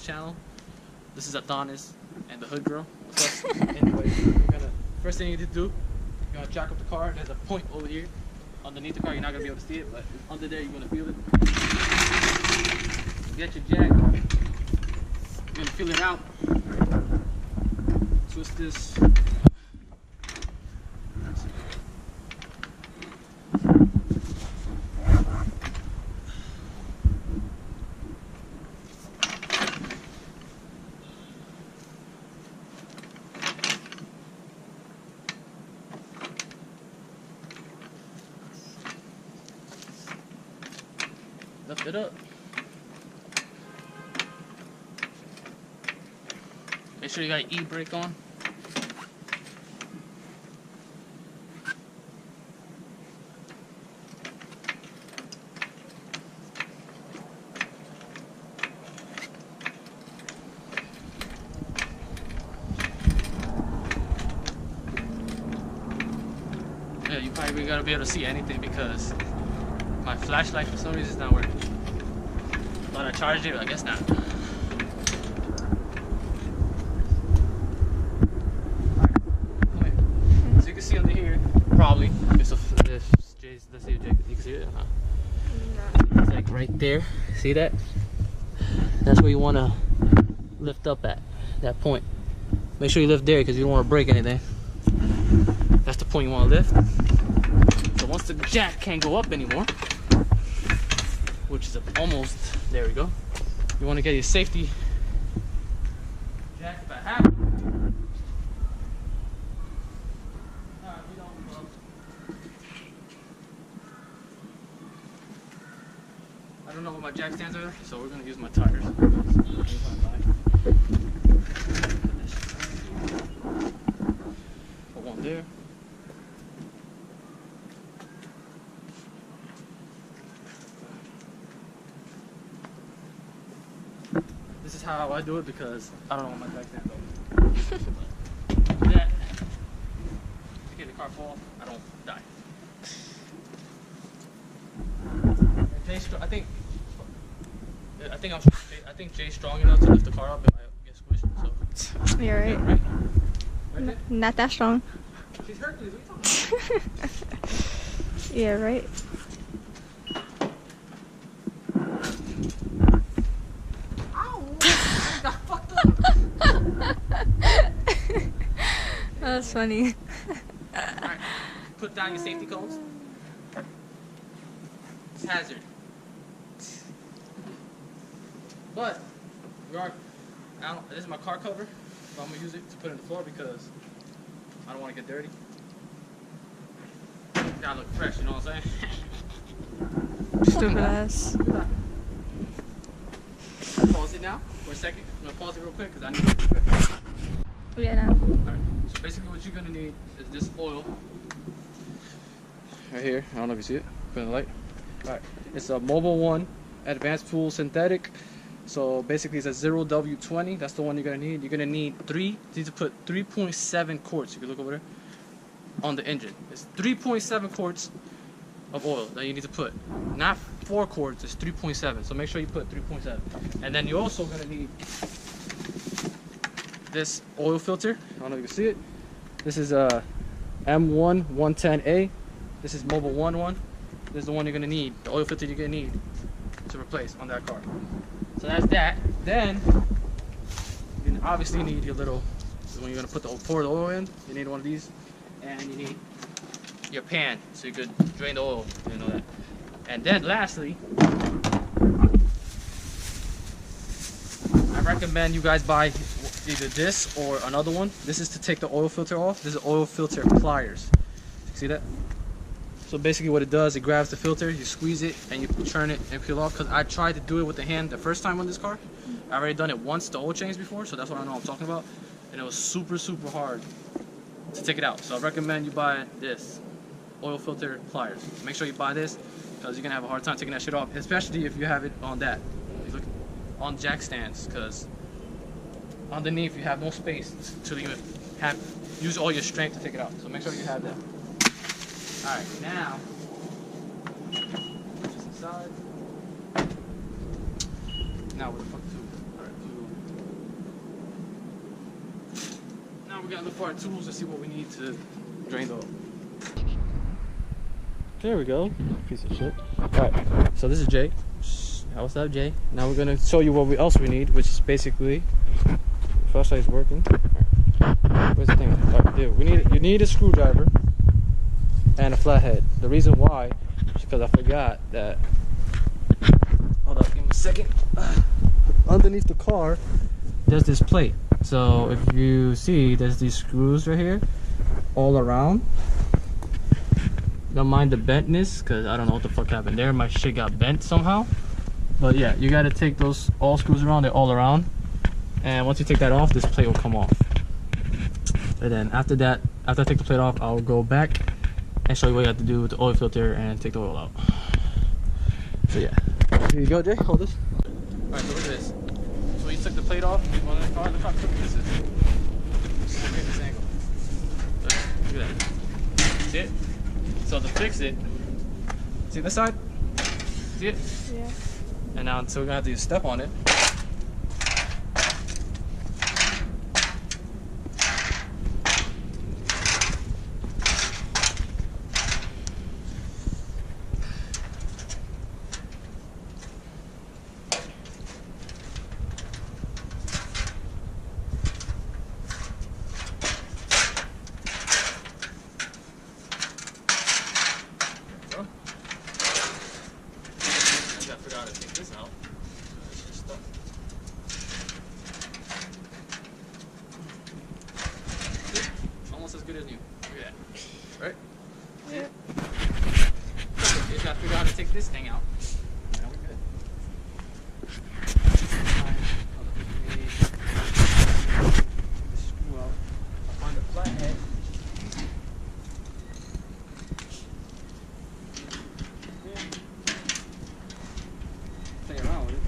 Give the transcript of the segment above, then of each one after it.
channel. This is Adonis and the Hood Girl. What's up? Anyway, first thing you need to do, you're gonna jack up the car. There's a point over here underneath the car. You're not gonna be able to see it, but under there you're gonna feel it. Get your jack. You're gonna feel it out. Twist this. Lift it up. Make sure you got your e-brake on. Yeah, you probably gotta be able to see anything because my flashlight for some reason is not working. Thought I charged it, but I guess not. So you can see under here, probably. Let's see if you can see it. It's like right there. See that? That's where you want to lift up at, that point. Make sure you lift there because you don't want to break anything. That's the point you want to lift. So once the jack can't go up anymore, which is almost, there we go. You want to get your safety jack if I have it. I don't know what my jack stands are, so we're going to use my tires. Put one there. This is how I do it because I don't know what my jack stands are. Do that. In case the car falls, I don't die. I think Jay's strong enough to lift the car up if I get squished. So. You're right. Yeah, right? Right there? Not that strong. She's Hercules. What are you talking about? Yeah, right. That's funny. Alright, put down your safety cones. It's hazard. But, this is my car cover, so I'm going to use it to put in the floor because I don't want to get dirty. Gotta look fresh, you know what I'm saying? Stupid ass. Pause it now for a second. I'm going to pause it real quick because I need to get Yeah, now. Alright, so basically what you're going to need is this oil. Right here. I don't know if you see it. Put in the light. Alright, it's a Mobile One Advanced Pool Synthetic. So basically it's a 0W20. That's the one you're going to need. You're going to need you need to put 3.7 quarts. You can look over there. On the engine. It's 3.7 quarts of oil that you need to put. Not 4 quarts, it's 3.7. So make sure you put 3.7. And then you're also going to need this oil filter. I don't know if you can see it. This is a M1 110A. This is Mobile One. This is the one you're going to need. The oil filter you're going to need to replace on that car. So that's that. Then you obviously need your little, when you're going to pour the oil in, you need one of these. And you need your pan so you could drain the oil, you know that. And then lastly, I recommend you guys buy either this or another one. This is to take the oil filter off. This is oil filter pliers. See that? So basically what it does, it grabs the filter, you squeeze it, and you turn it and peel off. Because I tried to do it with the hand the first time on this car. I already done it once, the oil change before, so that's what I know I'm talking about. And it was super hard to take it out. So I recommend you buy this oil filter pliers. Make sure you buy this because you're gonna have a hard time taking that shit off, especially if you have it on that. You look on jack stands, because underneath you have no space to even use all your strength to take it out. So make sure you have that. Alright, now put this inside. Now what the fuck to? Alright, we gotta look for our tools to see what we need to drain the oil. There we go. Piece of shit. Alright, so this is Jay. What's up, Jay? Now we're gonna show you what else we need, which is basically flashlight is working. Right. Where's the thing? Alright, dude, you need a screwdriver and a flathead. The reason why is because I forgot that. Hold up, give me a second. Underneath the car, there's this plate. So if you see, there's these screws right here, all around. Don't mind the bentness, cause I don't know what the fuck happened there. My shit got bent somehow. But yeah, you gotta take those all screws around. They're all around. And once you take that off, this plate will come off. And then after that, after I take the plate off, I'll go back and show you what you have to do with the oil filter and take the oil out. So yeah. Here you go, Jay. Hold this. Alright, so look at this. So you took the plate off. Well, look how crooked this is. Look at this angle. Look at that. See it? So to fix it, see this side? See it? Yeah. And now, so we're gonna have to step on it. Almost as good as new. Look at that. Right? Yeah. You just gotta figure out how to take this thing out. Now we're good. Screw out. I'll find the flathead. Play around with it.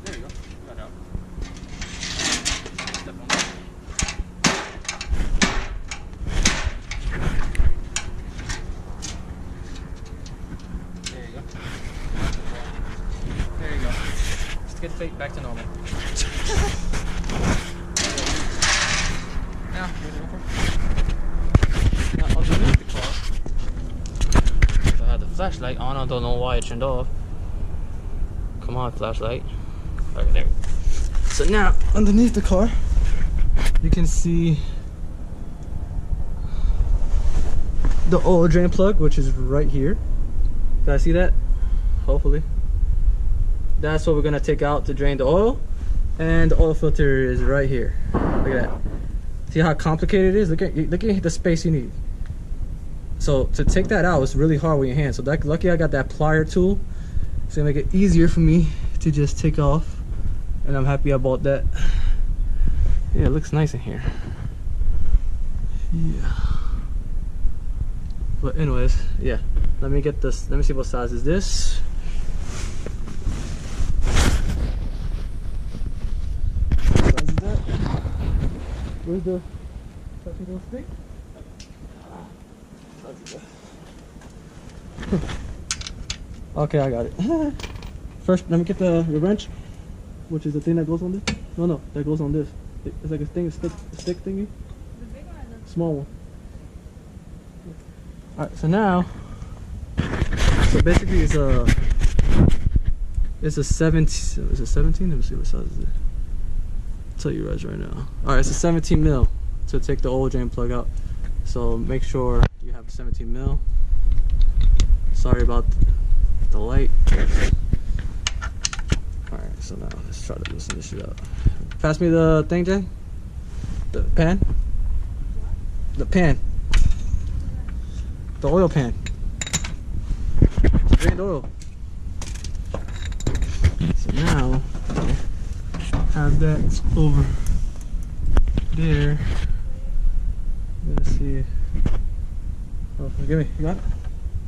There you go. Got it out. Step on that. There you go. Just get the plate back to normal. Now, underneath the car, so I had the flashlight on. I don't know why it turned off. Come on, flashlight. Okay, there. So now, underneath the car, you can see the oil drain plug, which is right here. Guys, see that? Hopefully. That's what we're gonna take out to drain the oil, and the oil filter is right here. Look at that. See how complicated it is? Look at the space you need. So to take that out, it's really hard with your hand. So lucky I got that plier tool. It's gonna make it easier for me to just take off, and I'm happy I bought that. Yeah, it looks nice in here. Yeah. But anyways, yeah. Let me get this. Let me see what size is this. What size is that? Where's the technical stick? Okay, I got it. First, let me get the wrench, which is the thing that goes on this. No, that goes on this. It's like a stick thingy. The big one or the small one? Alright, so now, so basically it's a 17, is it 17? Let me see what size is it. I'll tell you guys right now. Alright, it's a 17 mil to take the oil drain plug out. So make sure you have 17 mil. Sorry about the light. Alright, so now let's try to loosen this shit up. Pass me the thing, Jay. The pan. The pan. The oil pan. Drained oil. So now have that over there. Let's see. Oh, give me. You got it?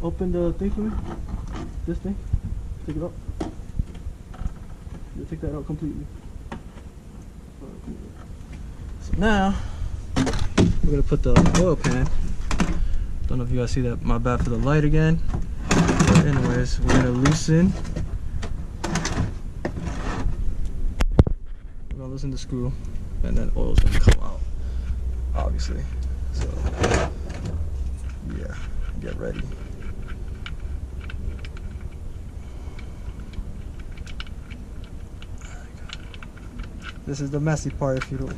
Open the thing for me. This thing. Take it out. You take that out completely. So now we're gonna put the oil pan. Don't know if you guys see that. My bad for the light again. But anyways, we're gonna loosen. We're gonna loosen the screw, and then oil's gonna come out. obviously. So yeah, get ready. This is the messy part. If you don't,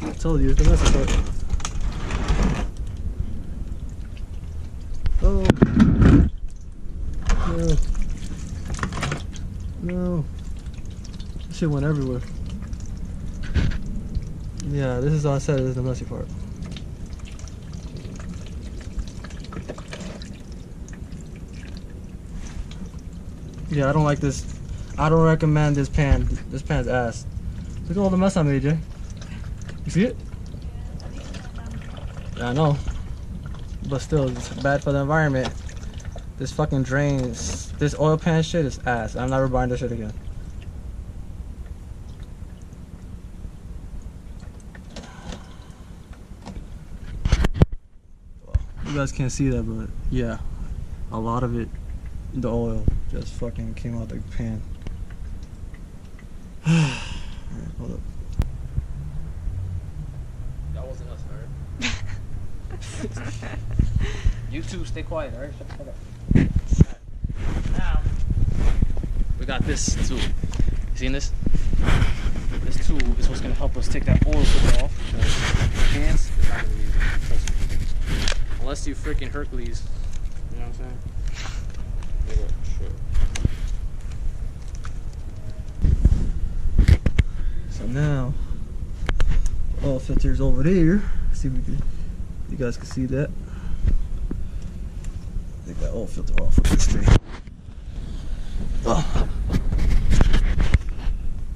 I told you it's the messy part. Oh no, no! This shit went everywhere. Yeah, this is all I said. This is the messy part. Yeah, I don't like this. I don't recommend this pan. This pan's ass. Look at all the mess I made, Jay. You see it? Yeah, I know. But still, it's bad for the environment. This fucking drains. This oil pan shit is ass. I'm never buying this shit again. Well, you guys can't see that, but yeah, a lot of it, the oil just fucking came out the pan. Alright, hold up. That wasn't us, alright? You two stay quiet, alright? Shut the fuck up. Alright. Now, we got this tool. You seen this? This tool is what's gonna help us take that oil filter off. Because hands is not gonna be easy. Trust me. Unless you freaking Hercules. You know what I'm saying? So now, oil filter's over there. See if we can, you guys can see that. Take that oil filter off with this thing. Oh.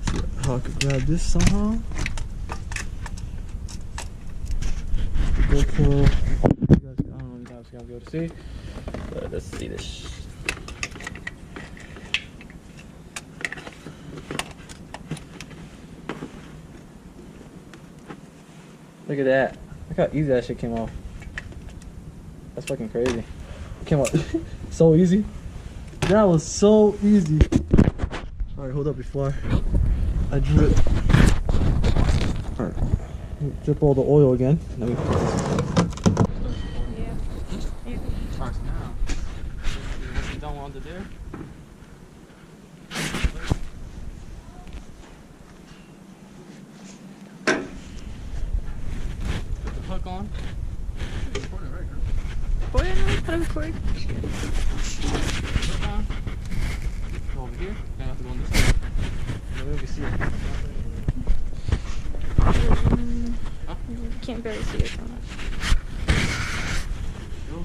See how I could grab this somehow. GoPro. You guys, I don't know if you guys are gonna be able to see, but let's see this. Look at that. Look how easy that shit came off. That's fucking crazy. It came out so easy. That was so easy. Alright, hold up before I drip. Alright. Drip all the oil again. Let me put this. Yeah. Alright, so now, once you're done under there, hook on. Record it, put a record. Hook on. Go over here. You're gonna have to go on this side. Maybe we can see it. Huh? You can't barely see it from us. Go.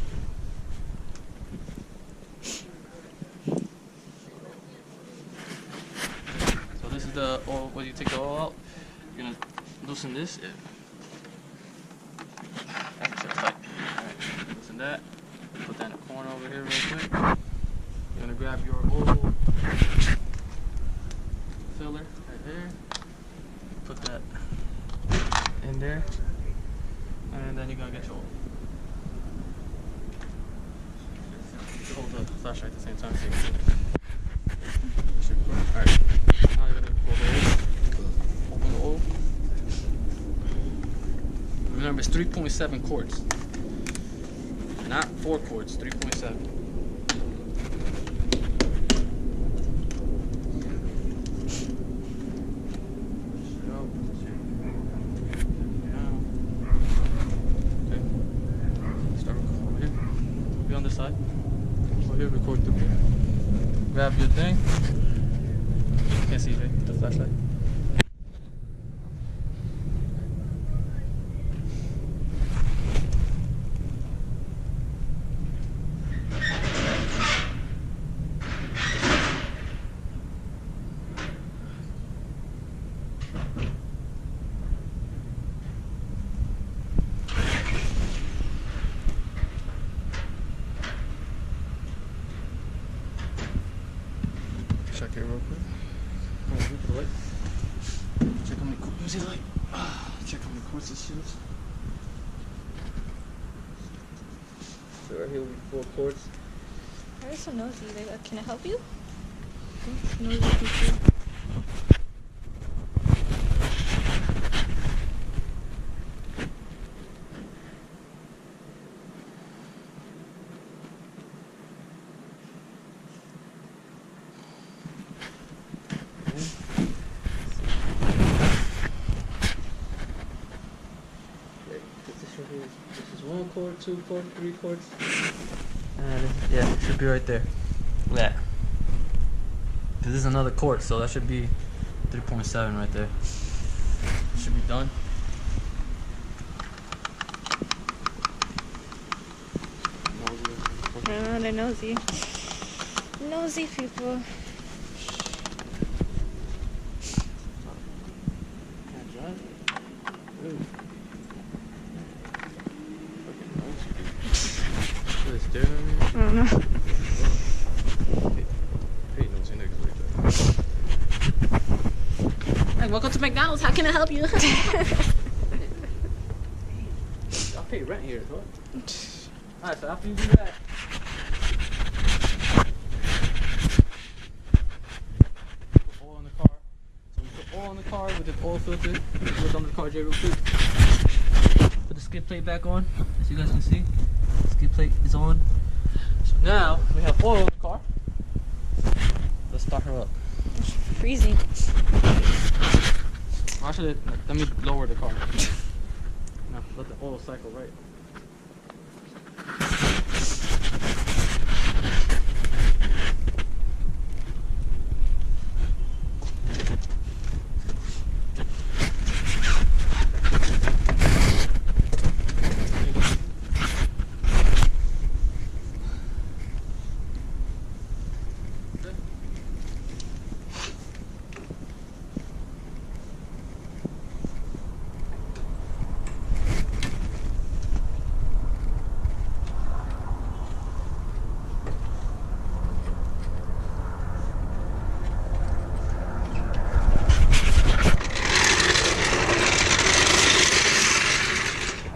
So this is the oil. When you take the oil out, you're gonna loosen this. Loosen that. Put that in the corner over here real quick. You're gonna grab your oil filler right there. Put that in there. And then you're gonna get your oil. Hold the flashlight at the same time. Alright. Now you're gonna pull the oil. Open the oil. Remember, it's 3.7 quarts. Not 4 quarts, 3.7. Okay. Start over here. Be on this side. Over here, record through here. Grab your thing. Can't see the flashlight. Check it real quick. The light. Check how many quarts. Use the light. Check how many quarts this shit is. So right here we 4 quarts. Why are you so nosy? Like, can I help you? Nosy people. quart, 2 quart, 3 quarts. And yeah, it should be right there. Yeah. This is another quart, so that should be 3.7 right there. Should be done. They're nosy. Nosy people. Can't drive. Ooh. What is doing? I don't know. Hey, welcome to McDonald's. How can I help you? I'll pay rent here, what? Alright, so after you do that, put oil in the car. So we put oil in the car with the oil filter. Look under the car, Jay, real quick. Put the skid plate back on, as you guys can see. The skid plate is on. So now we have oil in the car. Let's start her up. It's freezing. Actually, let me lower the car. Now let the oil cycle right.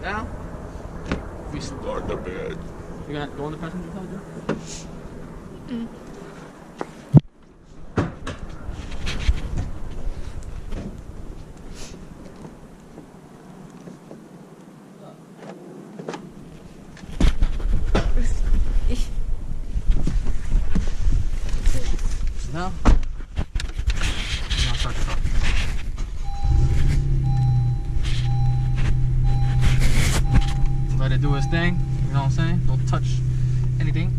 Now, we start the bed. You gonna go on the passenger side, Joe? Mm. So now start the car. Let it do its thing, you know what I'm saying? Don't touch anything.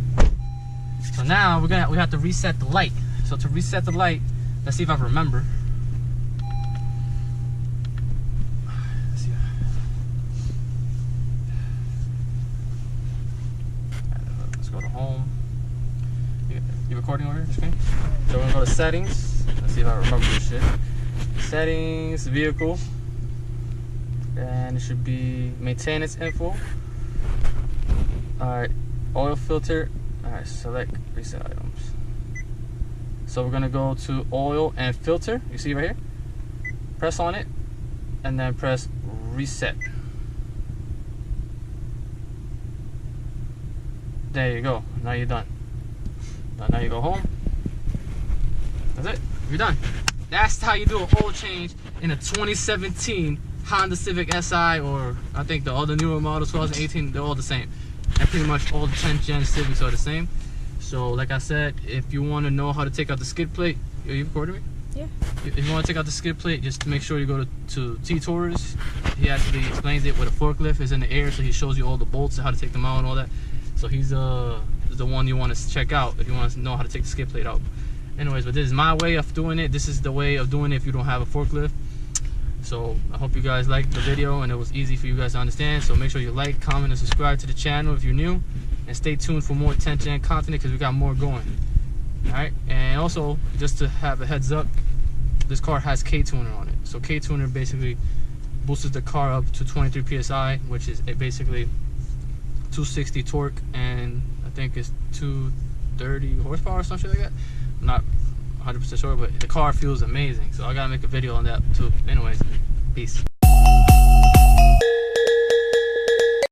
So now we have to reset the light. So to reset the light, let's see if I remember. Let's see. Let's go to home. You recording over here, the screen? So we're gonna go to settings. Let's see if I remember this shit. Settings, vehicle. And it should be maintenance info. Alright, oil filter. Alright, select reset items. So we're gonna go to oil and filter. You see right here? Press on it and then press reset. There you go. Now you're done. Now you go home. That's it. You're done. That's how you do a oil change in a 2017 Honda Civic Si, or I think the other newer models, 2018, they're all the same. And pretty much all the 10th gen Civics are the same. So like I said, if you want to know how to take out the skid plate, are you recording me? Yeah. If you want to take out the skid plate, just make sure you go to T-Tours. He actually explains it with a forklift is in the air, so he shows you all the bolts and how to take them out and all that. So he's the one you want to check out if you want to know how to take the skid plate out. Anyways, but this is my way of doing it. This is the way of doing it if you don't have a forklift. So I hope you guys liked the video and it was easy for you guys to understand. So make sure you like, comment, and subscribe to the channel if you're new. And stay tuned for more 10th gen content because we got more going. Alright, and also just to have a heads up, this car has K-Tuner on it. So K-Tuner basically boosts the car up to 23 psi, which is basically 260 torque, and I think it's 230 horsepower or something like that. I'm not 100% sure, but the car feels amazing. So I gotta make a video on that too. Anyways, peace.